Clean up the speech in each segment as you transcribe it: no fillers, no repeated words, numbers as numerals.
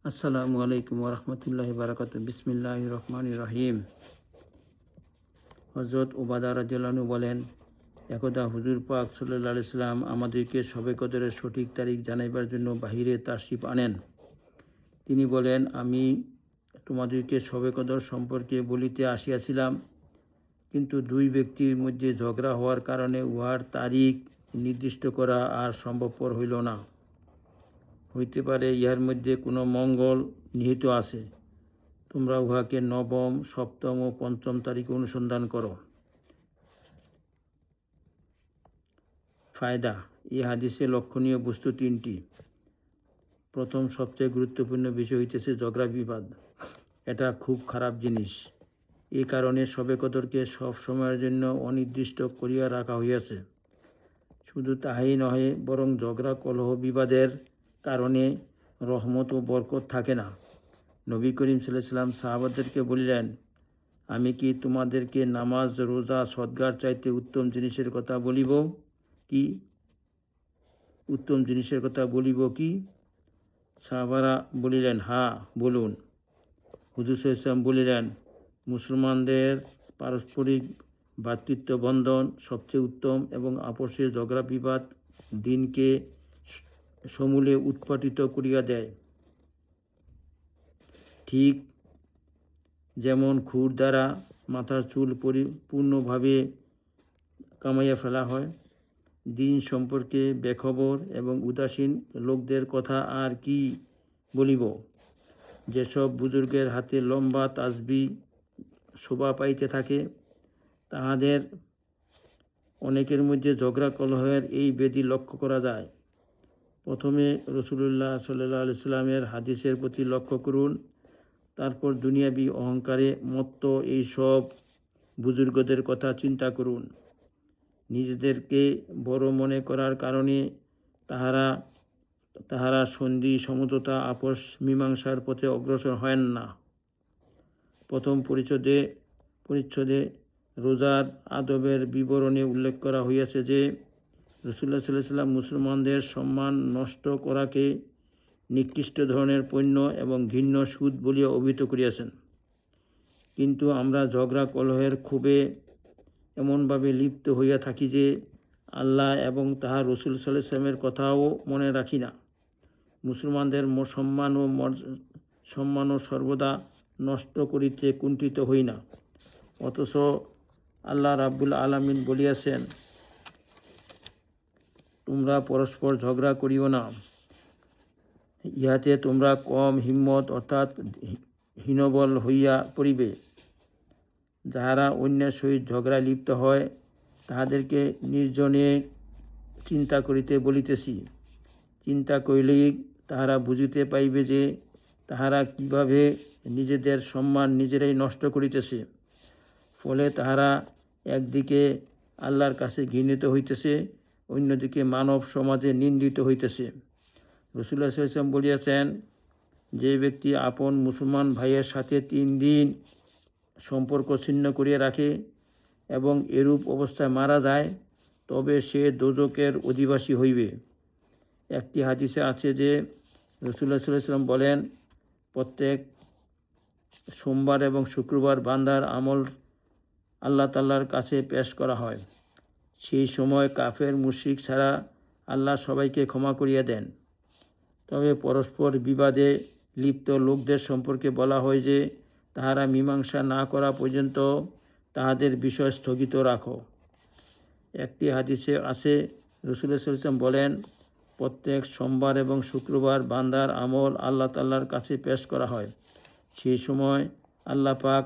আসসালামু আলাইকুম ওরহমতুল্লাহি বারাকাতু। বিসমিল্লাহির রহমানির রহিম। হযরত উবাদা রাদিয়াল্লাহু আনহু বলেন, একদা হুজুর পাক সাল্লাল্লাহু আলাইহি সাল্লাম আমাদেরকে শবে কদরের সঠিক তারিখ জানাইবার জন্য বাহিরে তাশরিফ আনেন। তিনি বলেন, আমি তোমাদেরকে শবে কদর সম্পর্কে বলিতে আসিয়াছিলাম, কিন্তু দুই ব্যক্তির মধ্যে ঝগড়া হওয়ার কারণে উহার তারিখ নির্দিষ্ট করা আর সম্ভবপর হইল না। হইতে পারে ইহার মধ্যে কোনো মঙ্গল নিহিত আছে। তোমরা উহাকে নবম, সপ্তম ও পঞ্চম তারিখে অনুসন্ধান করো। ফায়দা: এই হাদিসে লক্ষণীয় বস্তু তিনটি। প্রথম, সবচেয়ে গুরুত্বপূর্ণ বিষয় হইতেছে ঝগড়া বিবাদ। এটা খুব খারাপ জিনিস। এই কারণে শবে কদরকে সব সময়ের জন্য অনির্দিষ্ট করিয়া রাখা হইয়াছে। শুধু তাহাই নহে, বরং ঝগড়া কলহ বিবাদের কারণে রহমত ও বরকত থাকে না। নবী করিম সাল্লাল্লাহু আলাইহি ওয়াসাল্লাম সাহাবাদেরকে বলিলেন, আমি কি তোমাদেরকে নামাজ, রোজা, সদগার চাইতে উত্তম জিনিসের কথা বলিব কি? সাহাবারা বলিলেন, হ্যাঁ, বলুন। হুজুর সাল্লাল্লাহু আলাইহি ওয়াসাল্লাম বলিলেন, মুসলমানদের পারস্পরিক ভ্রাতৃত্ব বন্ধন সবচেয়ে উত্তম এবং আপোষে ঝগড়া বিবাদ দিনকে সমূলে উৎপাটিত করিয়া দেয়। ঠিক যেমন খুর দ্বারা মাথার চুল পরিপূর্ণভাবে কামাইয়া ফেলা হয়। দিন সম্পর্কে বেখবর এবং উদাসীন লোকদের কথা আর কি বলিব। যেসব বুজুর্গের হাতে লম্বা তাসবিহ শোভা পাইতে থাকে, তাহাদের অনেকের মধ্যে ঝগড়া কলহের এই ব্যাধি লক্ষ্য করা যায়। প্রথমে রাসূলুল্লাহ সাল্লাল্লাহু আলাইহি সাল্লামের হাদিসের প্রতি লক্ষ্য করুন, তারপর দুনিয়াবি অহংকারে মত্ত এইসব বুজুর্গদের কথা চিন্তা করুন। নিজেদেরকে বড় মনে করার কারণে তাহারা সন্ধি, সমঝোতা, আপোষ মীমাংসার পথে অগ্রসর হয় না। প্রথম পরিচ্ছদে রোজার আদবের বিবরণে উল্লেখ করা হইয়াছে যে, রাসূলুল্লাহ সাল্লাল্লাহু আলাইহি ওয়াসাল্লাম মুসলমানদের সম্মান নষ্ট করাকে নিকৃষ্ট ধরনের পণ্য এবং ঘৃণ্য সুদ বলিয়া অভিহিত করিয়াছেন। কিন্তু আমরা ঝগড়া কলহের ক্ষোভে এমনভাবে লিপ্ত হইয়া থাকি যে আল্লাহ এবং তাহার রাসূল সাল্লাল্লাহু আলাইহি ওয়াসাল্লামের কথাও মনে রাখি না। মুসলমানদের সম্মান ও সর্বদা নষ্ট করিতে কুণ্ঠিত হই না। অথচ আল্লাহ রাব্বুল আলামিন বলিয়াছেন, তোমরা পরস্পর ঝগড়া করিও না। ইহাতে তোমরা কম হিম্মত অর্থাৎ হীনবল হইয়া পড়িবে। যাহারা অন্যের সহিত ঝগড়ায় লিপ্ত হয়, তাহাদেরকে নির্জনে চিন্তা করিতে বলিতেছি। চিন্তা করিলেই তাহারা বুঝিতে পাইবে যে তাহারা কিভাবে নিজেদের সম্মান নিজেরাই নষ্ট করিতেছে। ফলে তাহারা একদিকে আল্লাহর কাছে ঘৃণিত হইতেছে, অন্যদিকে মানব সমাজে নিন্দিত হইতেছে। রাসূলুল্লাহ সাল্লাল্লাহু আলাইহি ওয়াসাল্লাম বলিয়াছেন, যে ব্যক্তি আপন মুসলমান ভাইয়ের সাথে 3 দিন সম্পর্ক ছিন্ন করিয়া রাখে এবং এরূপ অবস্থায় মারা যায়, তবে সে দোজখের অধিবাসী হইবে। একটি হাদিসে আছে যে, রাসূলুল্লাহ সাল্লাল্লাহু আলাইহি ওয়াসাল্লাম বলেন, প্রত্যেক সোমবার এবং শুক্রবার বান্দার আমল আল্লাহ তাআলার কাছে পেশ করা হয়। সেই সময় কাফের মুশরিক ছাড়া আল্লাহ সবাইকে ক্ষমা করিয়া দেন। তবে পরস্পর বিবাদে লিপ্ত লোকদের সম্পর্কে বলা হয় যে, তাহারা মীমাংসা না করা পর্যন্ত তাহাদের বিষয় স্থগিত রাখো। একটি হাদিসে আছে, রাসূলুল্লাহ সাল্লাল্লাহু আলাইহি ওয়াসাল্লাম বলেন, প্রত্যেক সোমবার এবং শুক্রবার বান্দার আমল আল্লাহ তাআলার কাছে পেশ করা হয়। সেই সময় আল্লাহ পাক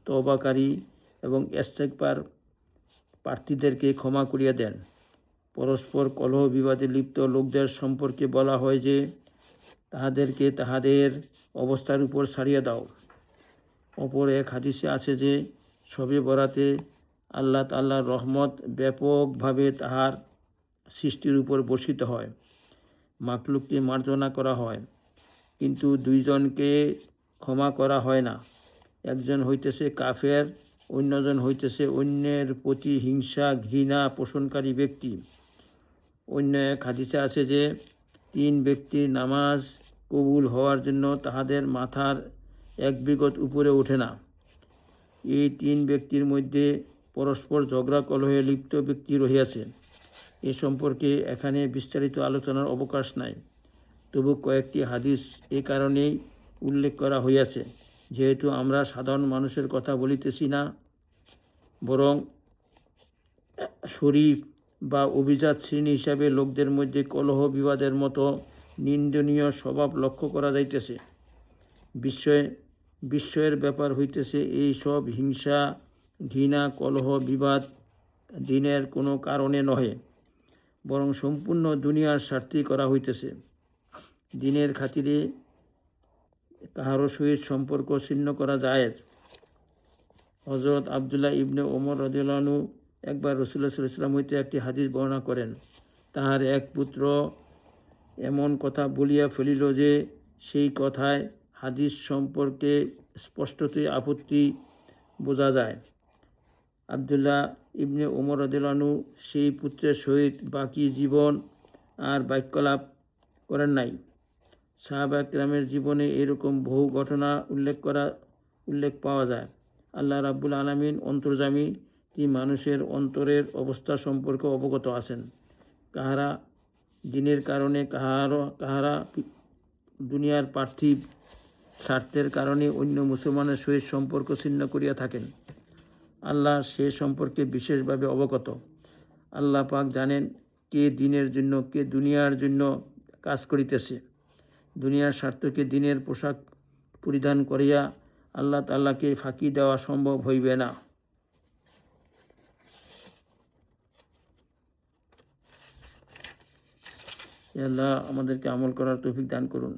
তওবাকারী এবং ইস্তেগফার প্রার্থীদেরকে ক্ষমা করিয়া দেন। পরস্পর কলহ বিবাদে লিপ্ত লোকদের সম্পর্কে বলা হয় যে, তাহাদেরকে তাহাদের অবস্থার উপর ছাড়িয়া দাও। অপর এক হাদিসে আছে যে, শবে বরাতে আল্লাহ তাআলার রহমত ব্যাপকভাবে তাহার সৃষ্টির উপর বর্ষিত হয়। মাখলুককে মার্জনা করা হয়, কিন্তু দুইজনকে ক্ষমা করা হয় না। একজন হইতেছে কাফের, অন্যজন হইতেছে অন্যের প্রতি হিংসা ঘৃণা পোষণকারী ব্যক্তি। অন্য এক হাদিসে আছে যে, 3 ব্যক্তির নামাজ কবুল হওয়ার জন্য তাহাদের মাথার এক বিগত উপরে ওঠে না। এই তিন ব্যক্তির মধ্যে পরস্পর ঝগড়া কলহে লিপ্ত ব্যক্তি রহিয়াছে। এ সম্পর্কে এখানে বিস্তারিত আলোচনার অবকাশ নাই, তবু কয়েকটি হাদিস এ কারণেই উল্লেখ করা হইয়াছে, যেহেতু আমরা সাধারণ মানুষের কথা বলিতেছি না, বরং শরীফ বা অভিজাত শ্রেণী হিসাবে লোকদের মধ্যে কলহ বিবাদের মতো নিন্দনীয় স্বভাব লক্ষ্য করা যাইতেছে। বিস্ময়ের ব্যাপার হইতেছে, এই সব হিংসা, ঘৃণা, কলহ, বিবাদ দিনের কোনো কারণে নহে, বরং সম্পূর্ণ দুনিয়ার স্বার্থেই করা হইতেছে। দিনের খাতিরে কাহারও সহিত সম্পর্ক ছিন্ন করা জায়েজ। হযরত আবদুল্লাহ ইবনে ওমর রাদিয়াল্লাহু আনহু একবার রাসূলুল্লাহ সাল্লাল্লাহু আলাইহি ওয়াসাল্লাম হইতে একটি হাদিস বর্ণনা করেন। তাহার এক পুত্র এমন কথা বলিয়া ফেলিল যে সেই কথায় হাদিস সম্পর্কে স্পষ্টতই আপত্তি বোঝা যায়। আবদুল্লাহ ইবনে ওমর রাদিয়াল্লাহু আনহু সেই পুত্রের সহিত বাকি জীবন আর বাক্যালাপ করেন নাই। সাহাবা কিরামের জীবনে এরকম বহু ঘটনা উল্লেখ পাওয়া যায়। আল্লাহ রাব্বুল আলামিন অন্তর্যামী, তিনি মানুষের অন্তরের অবস্থা সম্পর্কে অবগত আছেন। কাহারা দিনের কারণে, কাহারা দুনিয়ার পার্থিব স্বার্থের কারণে অন্য মুসলমানের সহিত সম্পর্ক ছিন্ন করিয়া থাকেন, আল্লাহ সে সম্পর্কে বিশেষভাবে অবগত। আল্লাহ পাক জানেন কে দিনের জন্য, কে দুনিয়ার জন্য কাজ করিতেছে। দুনিয়ার স্বার্থকে দিনের পোশাক পরিধান করিয়া আল্লাহ তাআলাকে ফাঁকি দেওয়া সম্ভব হইবে না। আল্লাহ আমাদেরকে আমল করার তৌফিক দান করুন।